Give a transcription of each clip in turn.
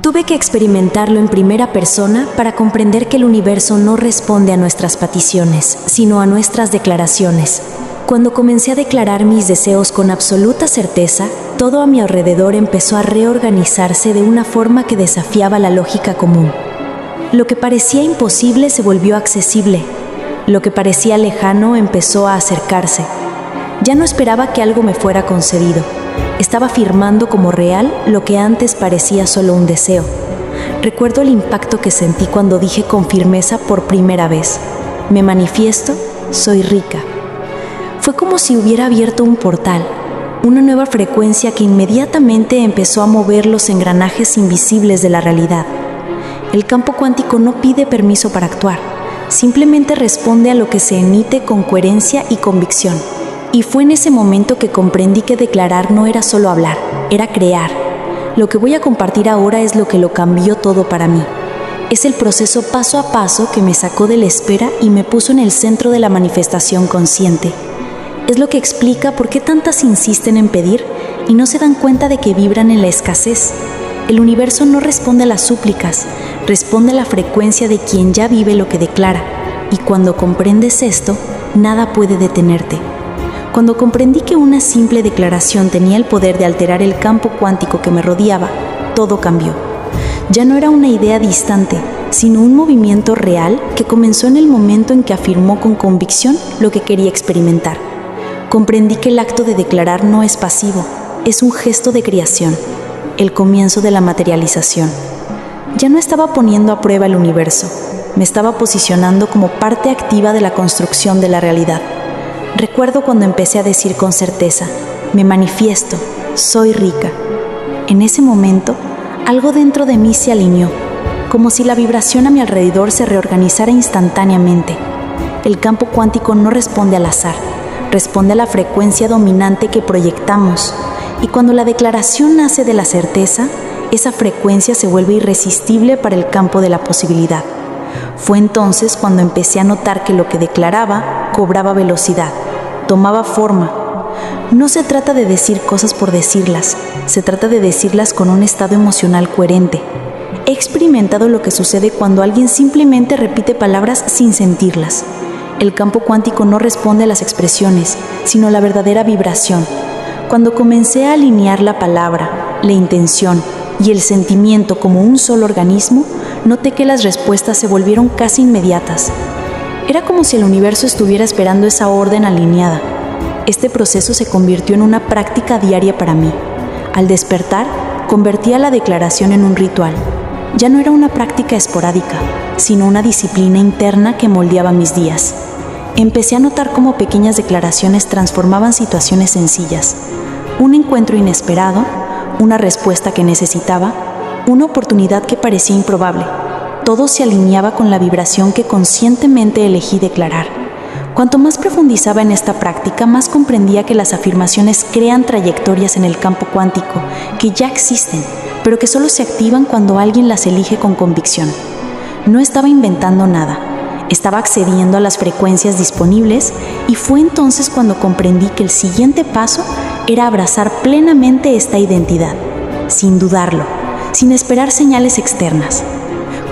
Tuve que experimentarlo en primera persona para comprender que el universo no responde a nuestras peticiones, sino a nuestras declaraciones. Cuando comencé a declarar mis deseos con absoluta certeza, todo a mi alrededor empezó a reorganizarse de una forma que desafiaba la lógica común. Lo que parecía imposible se volvió accesible. Lo que parecía lejano empezó a acercarse. Ya no esperaba que algo me fuera concedido. Estaba afirmando como real lo que antes parecía solo un deseo. Recuerdo el impacto que sentí cuando dije con firmeza por primera vez: me manifiesto, soy rica. Fue como si hubiera abierto un portal, una nueva frecuencia que inmediatamente empezó a mover los engranajes invisibles de la realidad. El campo cuántico no pide permiso para actuar, simplemente responde a lo que se emite con coherencia y convicción. Y fue en ese momento que comprendí que declarar no era solo hablar, era crear. Lo que voy a compartir ahora es lo que lo cambió todo para mí. Es el proceso paso a paso que me sacó de la espera y me puso en el centro de la manifestación consciente. Es lo que explica por qué tantas insisten en pedir y no se dan cuenta de que vibran en la escasez. El universo no responde a las súplicas, responde a la frecuencia de quien ya vive lo que declara. Y cuando comprendes esto, nada puede detenerte. Cuando comprendí que una simple declaración tenía el poder de alterar el campo cuántico que me rodeaba, todo cambió. Ya no era una idea distante, sino un movimiento real que comenzó en el momento en que afirmó con convicción lo que quería experimentar. Comprendí que el acto de declarar no es pasivo, es un gesto de creación, el comienzo de la materialización. Ya no estaba poniendo a prueba el universo, me estaba posicionando como parte activa de la construcción de la realidad. Recuerdo cuando empecé a decir con certeza: me manifiesto, soy rica. En ese momento, algo dentro de mí se alineó, como si la vibración a mi alrededor se reorganizara instantáneamente. El campo cuántico no responde al azar, responde a la frecuencia dominante que proyectamos, y cuando la declaración nace de la certeza, esa frecuencia se vuelve irresistible para el campo de la posibilidad. Fue entonces cuando empecé a notar que lo que declaraba cobraba velocidad, tomaba forma. No se trata de decir cosas por decirlas, se trata de decirlas con un estado emocional coherente. He experimentado lo que sucede cuando alguien simplemente repite palabras sin sentirlas. El campo cuántico no responde a las expresiones, sino a la verdadera vibración. Cuando comencé a alinear la palabra, la intención y el sentimiento como un solo organismo, noté que las respuestas se volvieron casi inmediatas. Era como si el universo estuviera esperando esa orden alineada. Este proceso se convirtió en una práctica diaria para mí. Al despertar, convertía la declaración en un ritual. Ya no era una práctica esporádica, sino una disciplina interna que moldeaba mis días. Empecé a notar cómo pequeñas declaraciones transformaban situaciones sencillas. Un encuentro inesperado, una respuesta que necesitaba, una oportunidad que parecía improbable. Todo se alineaba con la vibración que conscientemente elegí declarar. Cuanto más profundizaba en esta práctica, más comprendía que las afirmaciones crean trayectorias en el campo cuántico que ya existen, pero que solo se activan cuando alguien las elige con convicción. No estaba inventando nada, estaba accediendo a las frecuencias disponibles, y fue entonces cuando comprendí que el siguiente paso era abrazar plenamente esta identidad, sin dudarlo, sin esperar señales externas.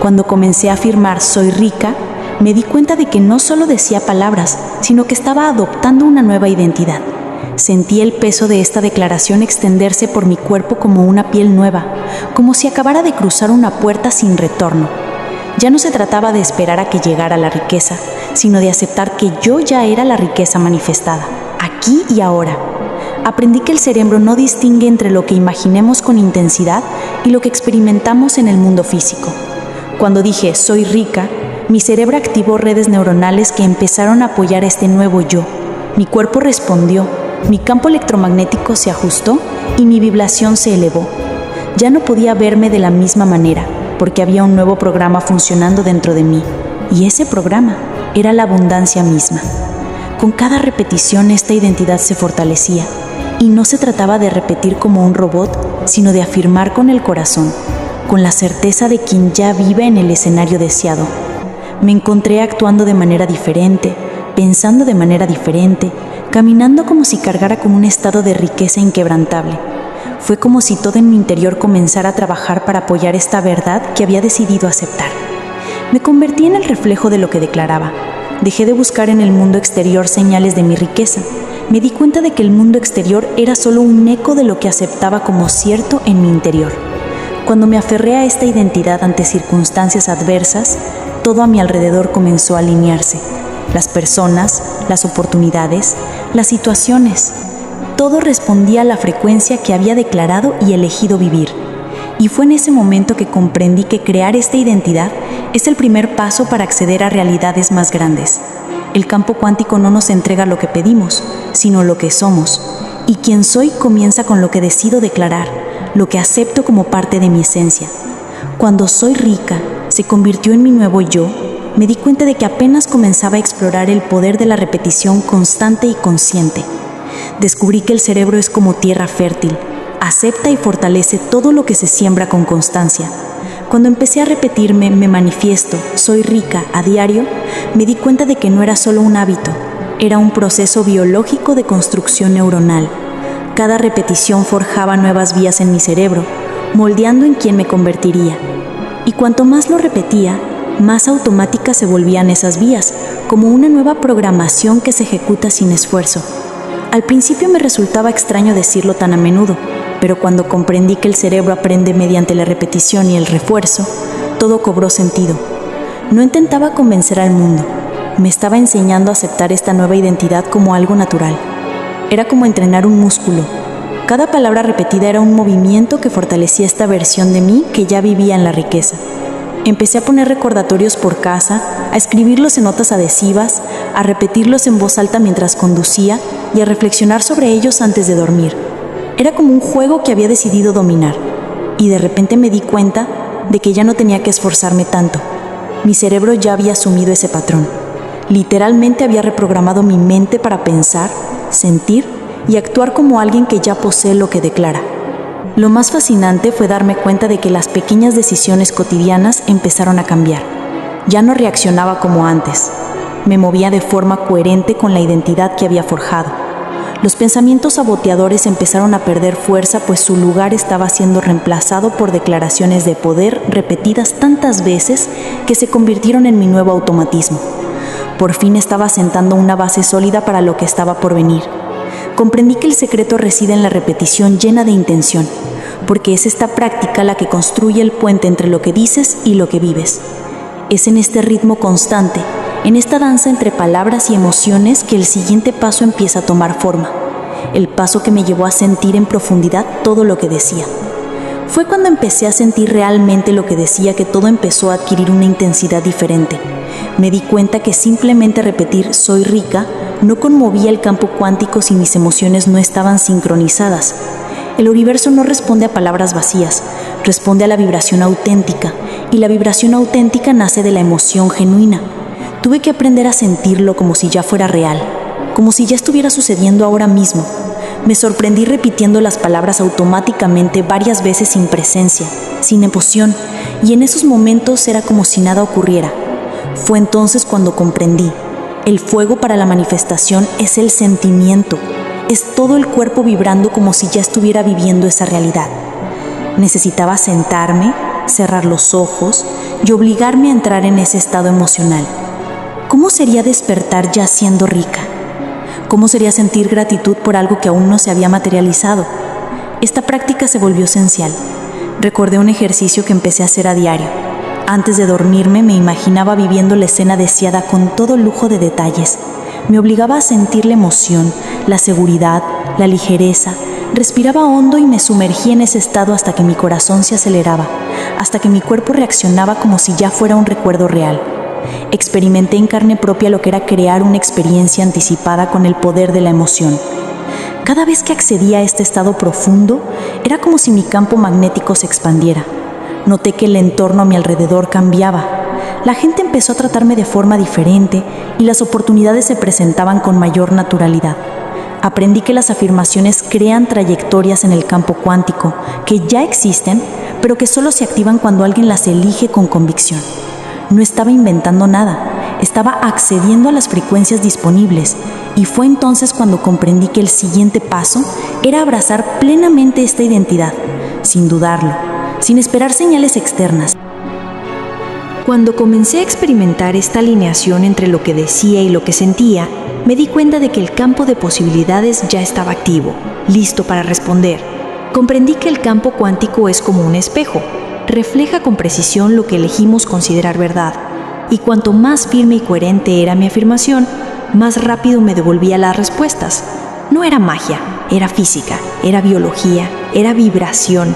Cuando comencé a afirmar soy rica, me di cuenta de que no solo decía palabras, sino que estaba adoptando una nueva identidad. Sentí el peso de esta declaración extenderse por mi cuerpo como una piel nueva, como si acabara de cruzar una puerta sin retorno. Ya no se trataba de esperar a que llegara la riqueza, sino de aceptar que yo ya era la riqueza manifestada, aquí y ahora. Aprendí que el cerebro no distingue entre lo que imaginemos con intensidad y lo que experimentamos en el mundo físico. Cuando dije soy rica, mi cerebro activó redes neuronales que empezaron a apoyar este nuevo yo. Mi cuerpo respondió, mi campo electromagnético se ajustó y mi vibración se elevó. Ya no podía verme de la misma manera, porque había un nuevo programa funcionando dentro de mí, y ese programa era la abundancia misma. Con cada repetición esta identidad se fortalecía, y no se trataba de repetir como un robot, sino de afirmar con el corazón, con la certeza de quien ya vive en el escenario deseado. Me encontré actuando de manera diferente, pensando de manera diferente, caminando como si cargara con un estado de riqueza inquebrantable. Fue como si todo en mi interior comenzara a trabajar para apoyar esta verdad que había decidido aceptar. Me convertí en el reflejo de lo que declaraba. Dejé de buscar en el mundo exterior señales de mi riqueza. Me di cuenta de que el mundo exterior era solo un eco de lo que aceptaba como cierto en mi interior. Cuando me aferré a esta identidad ante circunstancias adversas, todo a mi alrededor comenzó a alinearse. Las personas, las oportunidades, las situaciones. Todo respondía a la frecuencia que había declarado y elegido vivir. Y fue en ese momento que comprendí que crear esta identidad es el primer paso para acceder a realidades más grandes. El campo cuántico no nos entrega lo que pedimos, sino lo que somos. Y quien soy comienza con lo que decido declarar, lo que acepto como parte de mi esencia. Cuando Soy Rica se convirtió en mi nuevo yo, me di cuenta de que apenas comenzaba a explorar el poder de la repetición constante y consciente. Descubrí que el cerebro es como tierra fértil, acepta y fortalece todo lo que se siembra con constancia. Cuando empecé a repetirme "me manifiesto, soy rica" a diario, me di cuenta de que no era solo un hábito, era un proceso biológico de construcción neuronal. Cada repetición forjaba nuevas vías en mi cerebro, moldeando en quien me convertiría. Y cuanto más lo repetía, más automáticas se volvían esas vías, como una nueva programación que se ejecuta sin esfuerzo. Al principio me resultaba extraño decirlo tan a menudo, pero cuando comprendí que el cerebro aprende mediante la repetición y el refuerzo, todo cobró sentido. No intentaba convencer al mundo, me estaba enseñando a aceptar esta nueva identidad como algo natural. Era como entrenar un músculo. Cada palabra repetida era un movimiento que fortalecía esta versión de mí que ya vivía en la riqueza. Empecé a poner recordatorios por casa, a escribirlos en notas adhesivas, a repetirlos en voz alta mientras conducía y a reflexionar sobre ellos antes de dormir. Era como un juego que había decidido dominar, y de repente me di cuenta de que ya no tenía que esforzarme tanto. Mi cerebro ya había asumido ese patrón. Literalmente había reprogramado mi mente para pensar, sentir y actuar como alguien que ya posee lo que declara. Lo más fascinante fue darme cuenta de que las pequeñas decisiones cotidianas empezaron a cambiar. Ya no reaccionaba como antes. Me movía de forma coherente con la identidad que había forjado. Los pensamientos saboteadores empezaron a perder fuerza, pues su lugar estaba siendo reemplazado por declaraciones de poder repetidas tantas veces que se convirtieron en mi nuevo automatismo. Por fin estaba sentando una base sólida para lo que estaba por venir. Comprendí que el secreto reside en la repetición llena de intención, porque es esta práctica la que construye el puente entre lo que dices y lo que vives. Es en este ritmo constante, en esta danza entre palabras y emociones, que el siguiente paso empieza a tomar forma, el paso que me llevó a sentir en profundidad todo lo que decía. Fue cuando empecé a sentir realmente lo que decía que todo empezó a adquirir una intensidad diferente. Me di cuenta que simplemente repetir "soy rica" no conmovía el campo cuántico si mis emociones no estaban sincronizadas. El universo no responde a palabras vacías, responde a la vibración auténtica, y la vibración auténtica nace de la emoción genuina. Tuve que aprender a sentirlo como si ya fuera real, como si ya estuviera sucediendo ahora mismo. Me sorprendí repitiendo las palabras automáticamente varias veces sin presencia, sin emoción, y en esos momentos era como si nada ocurriera. Fue entonces cuando comprendí: el fuego para la manifestación es el sentimiento, es todo el cuerpo vibrando como si ya estuviera viviendo esa realidad. Necesitaba sentarme, cerrar los ojos y obligarme a entrar en ese estado emocional. ¿Cómo sería despertar ya siendo rica? ¿Cómo sería sentir gratitud por algo que aún no se había materializado? Esta práctica se volvió esencial. Recordé un ejercicio que empecé a hacer a diario. Antes de dormirme me imaginaba viviendo la escena deseada con todo lujo de detalles. Me obligaba a sentir la emoción, la seguridad, la ligereza. Respiraba hondo y me sumergía en ese estado hasta que mi corazón se aceleraba, hasta que mi cuerpo reaccionaba como si ya fuera un recuerdo real. Experimenté en carne propia lo que era crear una experiencia anticipada con el poder de la emoción. Cada vez que accedía a este estado profundo, era como si mi campo magnético se expandiera. Noté que el entorno a mi alrededor cambiaba. La gente empezó a tratarme de forma diferente y las oportunidades se presentaban con mayor naturalidad. Aprendí que las afirmaciones crean trayectorias en el campo cuántico, que ya existen, pero que solo se activan cuando alguien las elige con convicción. No estaba inventando nada, estaba accediendo a las frecuencias disponibles. y fue entonces cuando comprendí que el siguiente paso era abrazar plenamente esta identidad, sin dudarlo, sin esperar señales externas. Cuando comencé a experimentar esta alineación entre lo que decía y lo que sentía, me di cuenta de que el campo de posibilidades ya estaba activo, listo para responder. Comprendí que el campo cuántico es como un espejo, refleja con precisión lo que elegimos considerar verdad, y cuanto más firme y coherente era mi afirmación, más rápido me devolvía las respuestas. No era magia, era física, era biología, era vibración.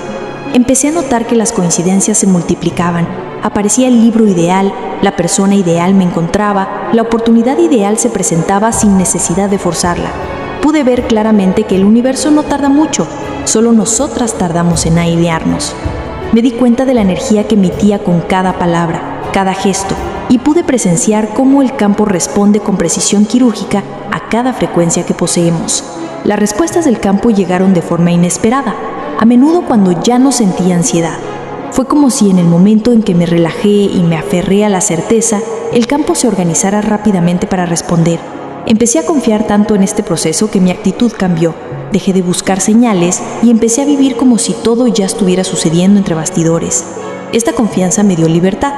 Empecé a notar que las coincidencias se multiplicaban. Aparecía el libro ideal, la persona ideal me encontraba, la oportunidad ideal se presentaba sin necesidad de forzarla. Pude ver claramente que el universo no tarda mucho, solo nosotras tardamos en alinearnos. Me di cuenta de la energía que emitía con cada palabra, cada gesto, y pude presenciar cómo el campo responde con precisión quirúrgica a cada frecuencia que poseemos. Las respuestas del campo llegaron de forma inesperada, a menudo cuando ya no sentía ansiedad. Fue como si en el momento en que me relajé y me aferré a la certeza, el campo se organizara rápidamente para responder. Empecé a confiar tanto en este proceso que mi actitud cambió. Dejé de buscar señales y empecé a vivir como si todo ya estuviera sucediendo entre bastidores. Esta confianza me dio libertad.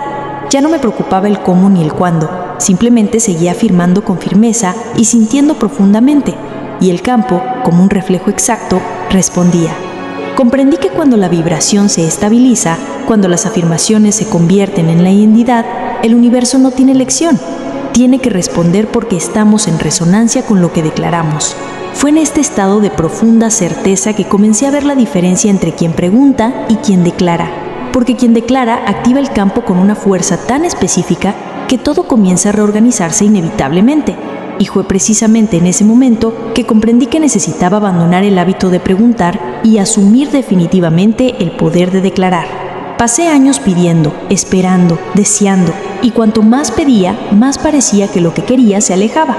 Ya no me preocupaba el cómo ni el cuándo, simplemente seguía afirmando con firmeza y sintiendo profundamente, y el campo, como un reflejo exacto, respondía. Comprendí que cuando la vibración se estabiliza, cuando las afirmaciones se convierten en la identidad, el universo no tiene elección. Tiene que responder porque estamos en resonancia con lo que declaramos. Fue en este estado de profunda certeza que comencé a ver la diferencia entre quien pregunta y quien declara. Porque quien declara activa el campo con una fuerza tan específica que todo comienza a reorganizarse inevitablemente. Y fue precisamente en ese momento que comprendí que necesitaba abandonar el hábito de preguntar y asumir definitivamente el poder de declarar. Pasé años pidiendo, esperando, deseando, y cuanto más pedía, más parecía que lo que quería se alejaba.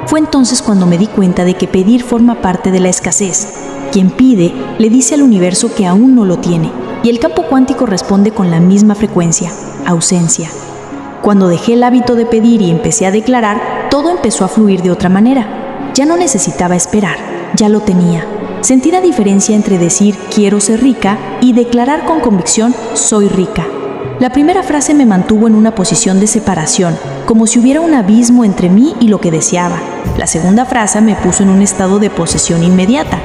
Fue entonces cuando me di cuenta de que pedir forma parte de la escasez. Quien pide le dice al universo que aún no lo tiene, y el campo cuántico responde con la misma frecuencia, ausencia. Cuando dejé el hábito de pedir y empecé a declarar, todo empezó a fluir de otra manera. Ya no necesitaba esperar, ya lo tenía. Sentí la diferencia entre decir quiero ser rica y declarar con convicción soy rica. La primera frase me mantuvo en una posición de separación, como si hubiera un abismo entre mí y lo que deseaba. La segunda frase me puso en un estado de posesión inmediata.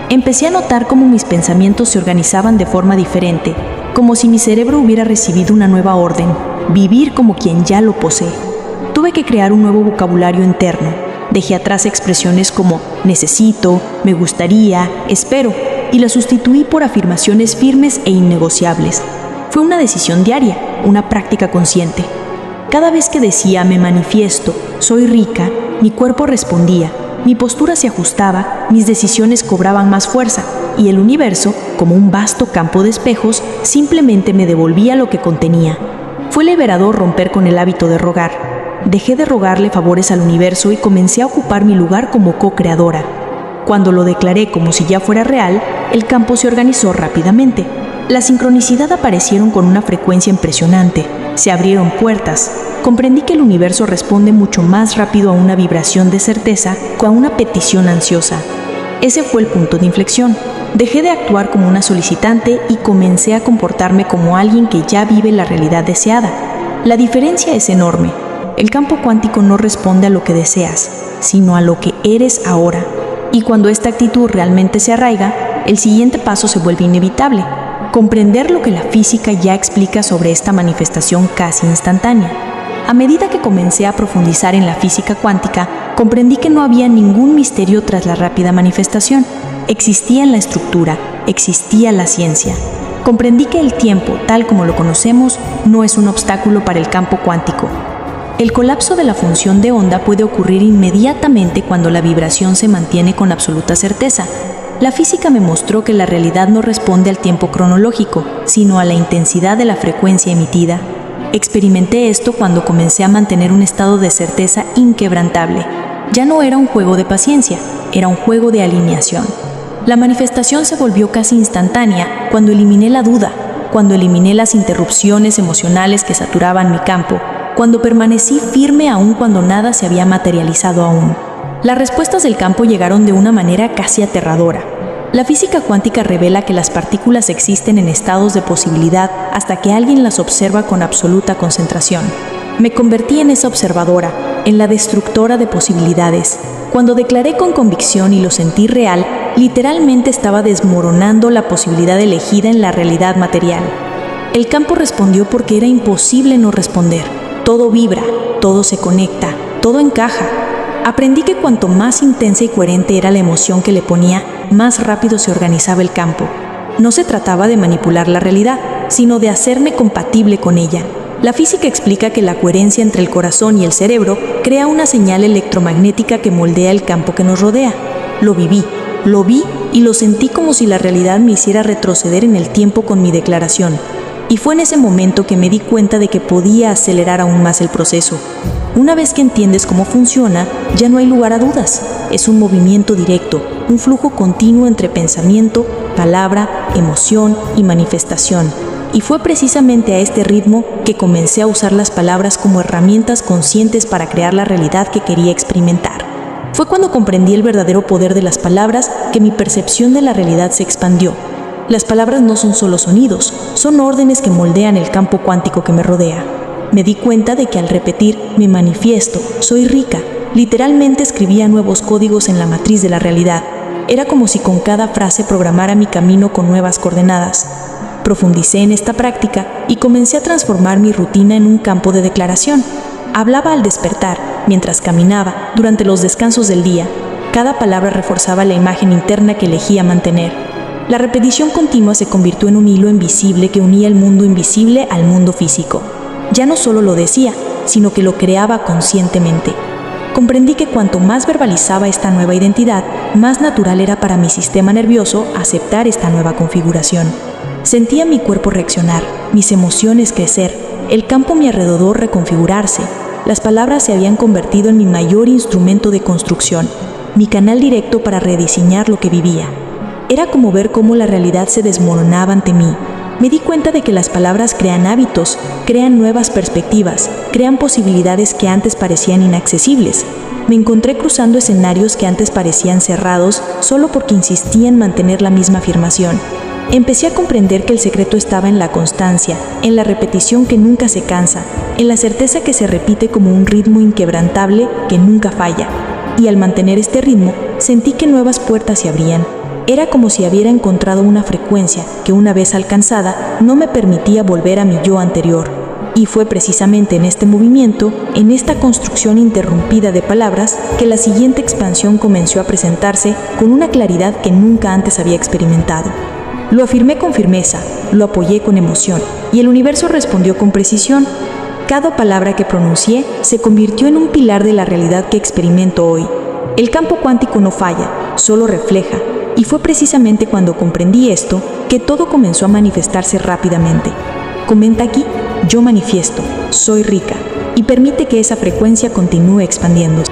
Empecé a notar cómo mis pensamientos se organizaban de forma diferente, como si mi cerebro hubiera recibido una nueva orden, vivir como quien ya lo posee. Tuve que crear un nuevo vocabulario interno. Dejé atrás expresiones como necesito, me gustaría, espero, y las sustituí por afirmaciones firmes e innegociables. Fue una decisión diaria, una práctica consciente. Cada vez que decía me manifiesto, soy rica, mi cuerpo respondía, mi postura se ajustaba, mis decisiones cobraban más fuerza, y el universo, como un vasto campo de espejos, simplemente me devolvía lo que contenía. Fue liberador romper con el hábito de rogar. Dejé de rogarle favores al universo y comencé a ocupar mi lugar como co-creadora. Cuando lo declaré como si ya fuera real, el campo se organizó rápidamente. La sincronicidad aparecieron con una frecuencia impresionante. Se abrieron puertas. Comprendí que el universo responde mucho más rápido a una vibración de certeza que a una petición ansiosa. Ese fue el punto de inflexión. Dejé de actuar como una solicitante y comencé a comportarme como alguien que ya vive la realidad deseada. La diferencia es enorme. El campo cuántico no responde a lo que deseas, sino a lo que eres ahora. Y cuando esta actitud realmente se arraiga, el siguiente paso se vuelve inevitable. Comprender lo que la física ya explica sobre esta manifestación casi instantánea. A medida que comencé a profundizar en la física cuántica, comprendí que no había ningún misterio tras la rápida manifestación. Existía en la estructura, existía la ciencia. Comprendí que el tiempo, tal como lo conocemos, no es un obstáculo para el campo cuántico. El colapso de la función de onda puede ocurrir inmediatamente cuando la vibración se mantiene con absoluta certeza. La física me mostró que la realidad no responde al tiempo cronológico, sino a la intensidad de la frecuencia emitida. Experimenté esto cuando comencé a mantener un estado de certeza inquebrantable. Ya no era un juego de paciencia, era un juego de alineación. La manifestación se volvió casi instantánea cuando eliminé la duda, cuando eliminé las interrupciones emocionales que saturaban mi campo, cuando permanecí firme aún cuando nada se había materializado aún. Las respuestas del campo llegaron de una manera casi aterradora. La física cuántica revela que las partículas existen en estados de posibilidad hasta que alguien las observa con absoluta concentración. Me convertí en esa observadora, en la destructora de posibilidades. Cuando declaré con convicción y lo sentí real, literalmente estaba desmoronando la posibilidad elegida en la realidad material. El campo respondió porque era imposible no responder. Todo vibra, todo se conecta, todo encaja. Aprendí que cuanto más intensa y coherente era la emoción que le ponía, más rápido se organizaba el campo. No se trataba de manipular la realidad, sino de hacerme compatible con ella. La física explica que la coherencia entre el corazón y el cerebro crea una señal electromagnética que moldea el campo que nos rodea. Lo viví y lo sentí como si la realidad me hiciera retroceder en el tiempo con mi declaración. Y fue en ese momento que me di cuenta de que podía acelerar aún más el proceso. Una vez que entiendes cómo funciona, ya no hay lugar a dudas. Es un movimiento directo, un flujo continuo entre pensamiento, palabra, emoción y manifestación. Y fue precisamente a este ritmo que comencé a usar las palabras como herramientas conscientes para crear la realidad que quería experimentar. Fue cuando comprendí el verdadero poder de las palabras que mi percepción de la realidad se expandió. Las palabras no son solo sonidos, son órdenes que moldean el campo cuántico que me rodea. Me di cuenta de que al repetir "me manifiesto, soy rica", literalmente escribía nuevos códigos en la matriz de la realidad. Era como si con cada frase programara mi camino con nuevas coordenadas. Profundicé en esta práctica y comencé a transformar mi rutina en un campo de declaración. Hablaba al despertar, mientras caminaba, durante los descansos del día. Cada palabra reforzaba la imagen interna que elegía mantener. La repetición continua se convirtió en un hilo invisible que unía el mundo invisible al mundo físico. Ya no solo lo decía, sino que lo creaba conscientemente. Comprendí que cuanto más verbalizaba esta nueva identidad, más natural era para mi sistema nervioso aceptar esta nueva configuración. Sentía mi cuerpo reaccionar, mis emociones crecer, el campo a mi alrededor reconfigurarse. Las palabras se habían convertido en mi mayor instrumento de construcción, mi canal directo para rediseñar lo que vivía. Era como ver cómo la realidad se desmoronaba ante mí. Me di cuenta de que las palabras crean hábitos, crean nuevas perspectivas, crean posibilidades que antes parecían inaccesibles. Me encontré cruzando escenarios que antes parecían cerrados solo porque insistía en mantener la misma afirmación. Empecé a comprender que el secreto estaba en la constancia, en la repetición que nunca se cansa, en la certeza que se repite como un ritmo inquebrantable que nunca falla. Y al mantener este ritmo, sentí que nuevas puertas se abrían. Era como si hubiera encontrado una frecuencia que, una vez alcanzada, no me permitía volver a mi yo anterior. Y fue precisamente en este movimiento, en esta construcción interrumpida de palabras, que la siguiente expansión comenzó a presentarse con una claridad que nunca antes había experimentado. Lo afirmé con firmeza, lo apoyé con emoción, y el universo respondió con precisión. Cada palabra que pronuncié se convirtió en un pilar de la realidad que experimento hoy. El campo cuántico no falla, solo refleja. Y fue precisamente cuando comprendí esto que todo comenzó a manifestarse rápidamente. Comenta aquí: yo manifiesto, soy rica, y permite que esa frecuencia continúe expandiéndose.